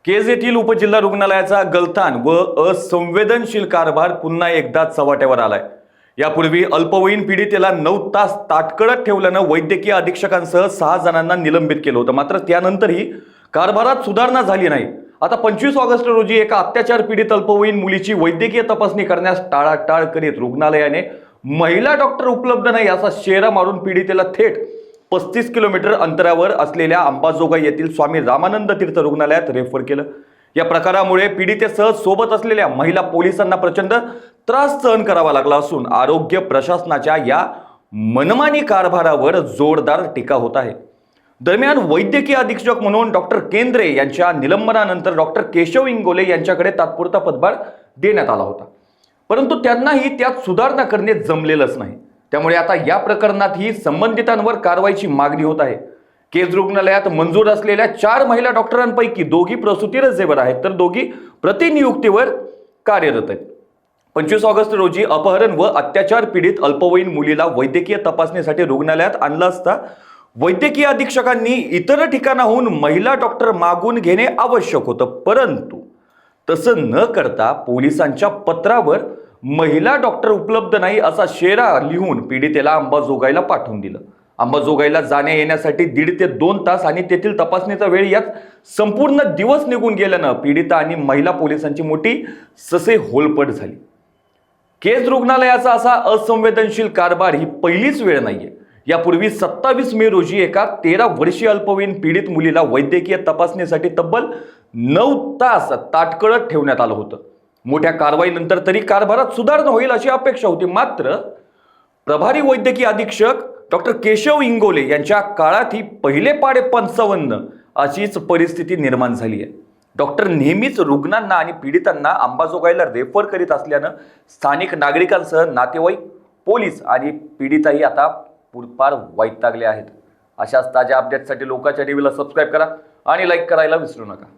केज येथील उपजिल्हा रुग्णालयाचा गलथान व असंवेदनशील कारभार पुन्हा एकदा चव्हाट्यावर आलाय। यापूर्वी अल्पवयीन पीडितेला 9 तास ताटकळत ठेवल्यानं वैद्यकीय अधीक्षकांसह 6 जणांना निलंबित केलं होतं। मात्र त्यानंतरही कारभारात सुधारणा झाली नाही। आता 25 ऑगस्ट रोजी एका अत्याचार पीडित अल्पवयीन मुलीची वैद्यकीय तपासणी करण्यास टाळाटाळ करीत रुग्णालयाने महिला डॉक्टर उपलब्ध नाही असा शेरा मारून पीडितेला थेट 35 किलोमीटर अंतरावर असलेल्या अंबाजोगाई येथील स्वामी रामानंद तीर्थ रुग्णालयात रेफर केलं। या प्रकारामुळे पीडितेसह सोबत असलेल्या महिला पोलिसांना प्रचंड त्रास सहन करावा लागला असून आरोग्य प्रशासनाच्या या मनमानी कारभारावर जोरदार टीका होत आहे। दरम्यान वैद्यकीय अधीक्षक म्हणून डॉक्टर केंद्रे यांच्या निलंबनानंतर डॉक्टर केशव इंगोले यांच्याकडे तात्पुरता पदभार देण्यात आला होता, परंतु त्यांनाही त्यात सुधारणा करणे जमलेलंच नाही। त्यामुळे आता या प्रकरणातही संबंधितांवर कारवाईची मागणी होत आहे। केज रुग्णालयात मंजूर असलेल्या 4 महिला डॉक्टरांपैकी दोघी प्रसूती रजेवर आहेत, तर दोघी प्रतिनियुक्तीवर कार्यरत आहेत। 25 ऑगस्ट रोजी अपहरण व अत्याचार पीडित अल्पवयीन मुलीला वैद्यकीय तपासणीसाठी रुग्णालयात आणलं असता वैद्यकीय अधीक्षकांनी इतर ठिकाणाहून महिला डॉक्टर मागून घेणे आवश्यक होतं, परंतु तसं न करता पोलिसांच्या पत्रावर महिला डॉक्टर उपलब्ध नाही असा शेरा लिहून पीडितेला अंबाजोगाईला पाठवून दिलं। अंबाजोगाईला जाण्या येण्यासाठी 1.5 ते 2 तास आणि तेथील तपासणीचा वेळ यात संपूर्ण दिवस निघून गेल्यानं पीडिता आणि महिला पोलिसांची मोठी ससे होलपट झाली। केज रुग्णालयाचा असा असंवेदनशील कारभार ही पहिलीच वेळ नाहीये। यापूर्वी 27 मे रोजी एका 13 वर्षीय अल्पवयीन पीडित मुलीला वैद्यकीय तपासणीसाठी तब्बल 9 तास ताटकळत ठेवण्यात आलं होतं। मोठ्या कारवाईनंतर तरी कारभारात सुधारणा होईल अशी अपेक्षा होती, मात्र प्रभारी वैद्यकीय अधीक्षक डॉक्टर केशव इंगोले यांच्या काळातही पहिले पाडे 55 अशीच परिस्थिती निर्माण झाली आहे। डॉक्टर नेहमीच रुग्णांना आणि पीडितांना अंबाजोगाईला रेफर करीत असल्यानं स्थानिक नागरिकांसह नातेवाईक, पोलीस आणि पीडिताही आता पूरपार वैतागले आहेत। अशाच ताज्या अपडेट्ससाठी लोकाच्या टीव्हीला सबस्क्राईब करा आणि लाईक करायला विसरू नका।